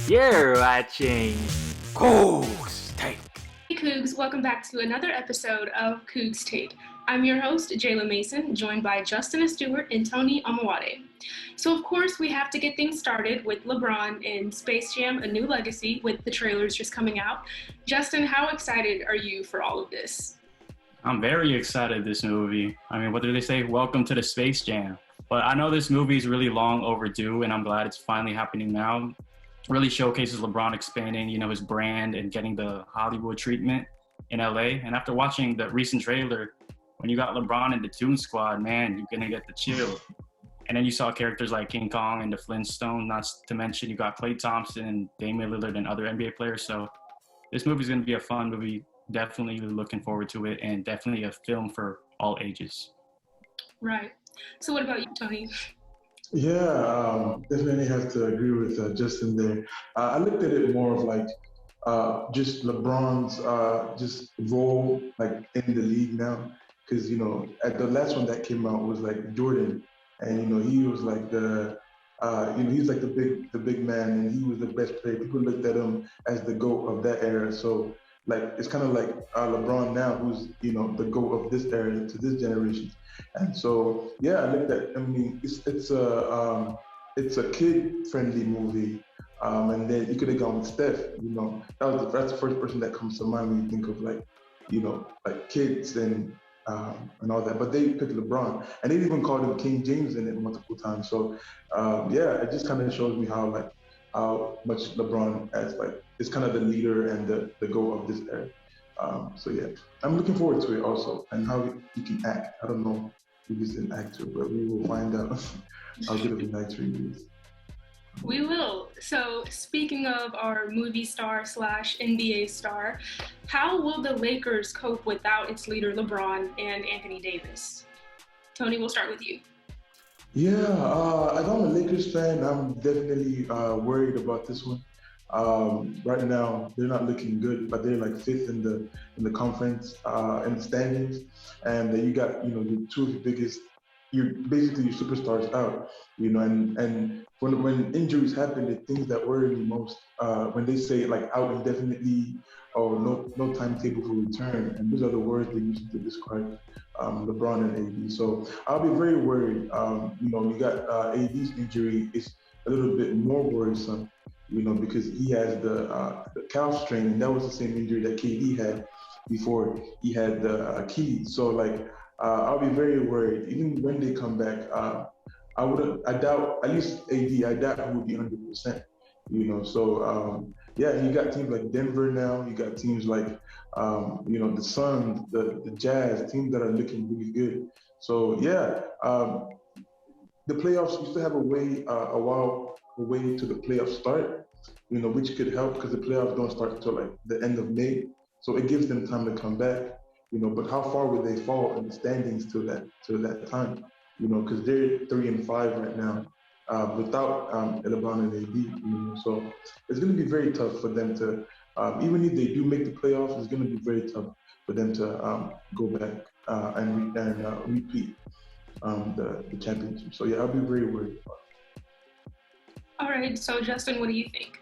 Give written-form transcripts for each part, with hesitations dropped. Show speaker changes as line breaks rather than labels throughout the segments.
You're watching CoogsTake.
Hey Cougs, welcome back to another episode of CoogsTake. I'm your host, Jala Mason, joined by Justina, Estuart, and Toni, Omiwade. So of course, we have to get things started with LeBron in Space Jam: A New Legacy, with the trailers just coming out. Justin, how excited are you for all of this?
I'm very excited this movie. I mean, what do they say? Welcome to the Space Jam. But I know this movie is really long overdue, and I'm glad it's finally happening now. Really showcases LeBron expanding, his brand and getting the Hollywood treatment in LA. And after watching the recent trailer, when you got LeBron in the Toon Squad, man, you're gonna get the chill. And then you saw characters like King Kong and the Flintstones, not to mention you got Klay Thompson and Damian Lillard and other NBA players. So this movie's gonna be a fun movie. Definitely looking forward to it, and definitely a film for all ages.
Right. So what about you, Toni?
Yeah, definitely have to agree with Justin there. I looked at it more of like just LeBron's just role like in the league now, because at the last one that came out was like Jordan, and he was like he's like the big man, and he was the best player. People looked at him as the GOAT of that era. So like it's kind of like LeBron now, who's the GOAT of this era to this generation. And so yeah, I looked at. I mean, it's a kid-friendly movie, and then you could have gone with Steph. That's the first person that comes to mind when you think of like kids and all that. But they picked LeBron, and they even called him King James in it multiple times. So yeah, it just kind of shows me how much LeBron is kind of the leader and the GOAT of this era. So yeah, I'm looking forward to it also, and how he can act. I don't know if he's an actor, but we will find out how good of an actor he is.
We will. So speaking of our movie star / NBA star, how will the Lakers cope without its leader LeBron and Anthony Davis? Toni, we'll start with you.
Yeah, as I'm a Lakers fan, I'm definitely worried about this one. Right now, they're not looking good, but they're like fifth in the conference in the standings, and you got your two of your biggest, basically your superstars out, and when injuries happen, the things that worry me most when they say like out indefinitely or no timetable for return, and those are the words they use to describe LeBron and AD. So I'll be very worried. You got AD's injury is a little bit more worrisome, because he has the calf strain, and that was the same injury that KD had before he had the Achilles. So I'll be very worried. Even when they come back, I doubt, at least AD, I doubt he will be 100%. So yeah, you got teams like Denver now. You got teams like the Suns, the Jazz, teams that are looking really good. So yeah, the playoffs used to have a while away to the playoff start, which could help because the playoffs don't start until like the end of May. So it gives them time to come back, but how far would they fall in the standings till that time? Because they're 3-5 right now without LeBron and AD, so it's going to be very tough for them to, even if they do make the playoffs, it's going to be very tough for them to go back and repeat the championship. So yeah, I'll be very worried about it.
All right, so Justin, what do you think?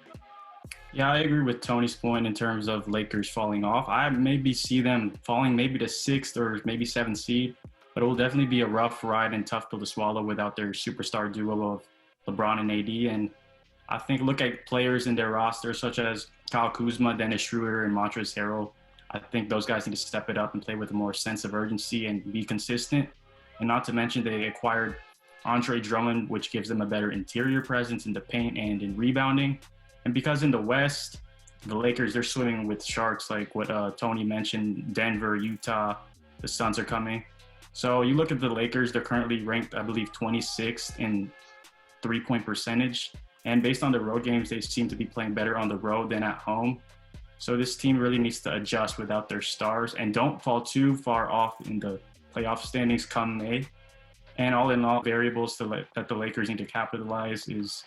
Yeah, I agree with Toni's point in terms of Lakers falling off. I maybe see them falling maybe to 6th or maybe 7th seed, but it will definitely be a rough ride and tough pill to swallow without their superstar duo of LeBron and AD. And I think look at players in their roster such as Kyle Kuzma, Dennis Schroeder, and Montrezl Harrell. I think those guys need to step it up and play with a more sense of urgency and be consistent. And not to mention they acquired Andre Drummond, which gives them a better interior presence in the paint and in rebounding. And because in the West, the Lakers, they're swimming with sharks like what Toni mentioned, Denver, Utah, the Suns are coming. So you look at the Lakers, they're currently ranked, I believe, 26th in three-point percentage. And based on the road games, they seem to be playing better on the road than at home. So this team really needs to adjust without their stars and don't fall too far off in the playoff standings come May. And all in all, variables that the Lakers need to capitalize is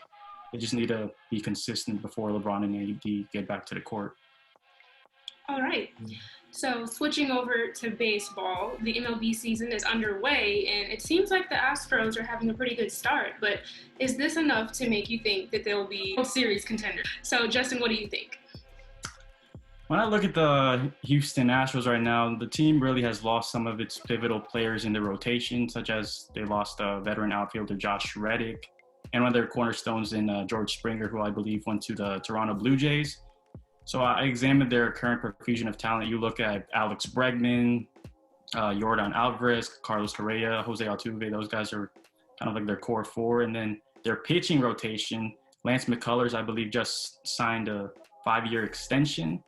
they just need to be consistent before LeBron and AD get back to the court.
All right. So switching over to baseball, the MLB season is underway, and it seems like the Astros are having a pretty good start. But is this enough to make you think that they'll be World Series contenders? So Justin, what do you think?
When I look at the Houston Astros right now, the team really has lost some of its pivotal players in the rotation, such as they lost veteran outfielder Josh Reddick and one of their cornerstones in George Springer, who I believe went to the Toronto Blue Jays. So I examined their current profusion of talent. You look at Alex Bregman, Yordan Alvarez, Carlos Correa, Jose Altuve. Those guys are kind of like their core four. And then their pitching rotation, Lance McCullers, I believe, just signed a 5-year extension.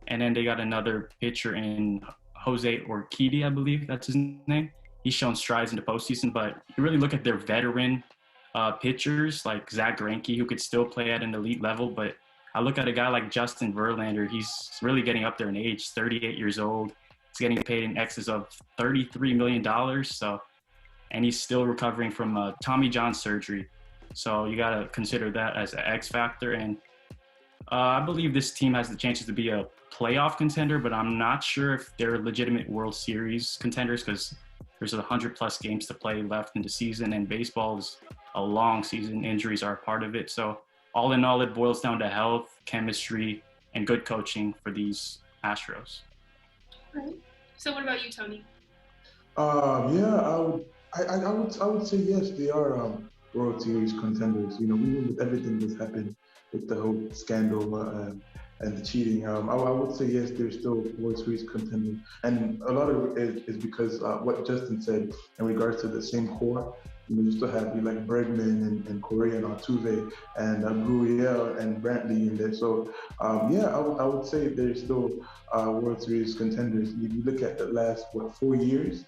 And then they got another pitcher in Jose Urquidy, I believe that's his name. He's shown strides in the postseason, but you really look at their veteran pitchers like Zach Greinke, who could still play at an elite level, but I look at a guy like Justin Verlander. He's really getting up there in age, 38 years old. He's getting paid in excess of $33 million. And he's still recovering from Tommy John surgery. So you got to consider that as an X factor. And I believe this team has the chances to be a playoff contender, but I'm not sure if they're legitimate World Series contenders because there's 100+ games to play left in the season, and baseball is a long season. Injuries are a part of it. So all in all, it boils down to health, chemistry, and good coaching for these Astros.
Right. So what about you, Toni?
I would say yes, they are World Series contenders. You know, even with everything that's happened with the whole scandal and the cheating, I would say yes, they're still World Series contenders. And a lot of it is because what Justin said in regards to the same core. You still have like Bregman and Correa and Altuve and Gurriel and Brantley in there. So I would say they're still World Series contenders. If you look at the last 4 years,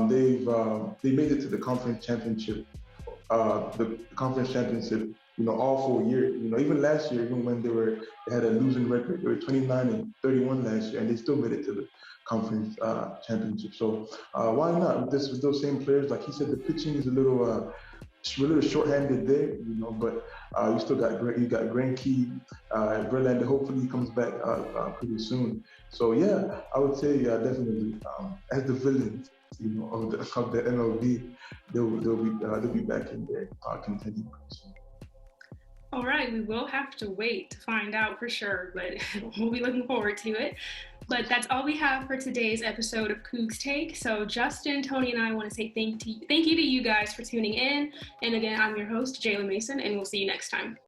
they made it to the conference championship. The conference championship, all 4 years. Even last year, even when they had a losing record, they were 29-31 last year, and they still made it to the conference championship. So why not with those same players? Like he said, the pitching is a little short-handed there, but you still got Greinke, Verlander. Hopefully he comes back pretty soon. So yeah, I would say definitely as the villains, of the MLB, they'll be back in there contending.
All right, we will have to wait to find out for sure, but we'll be looking forward to it. But that's all we have for today's episode of CoogsTake. So Justin, Toni, and I want to say thank you to you guys for tuning in. And again, I'm your host, Jala Mason, and we'll see you next time.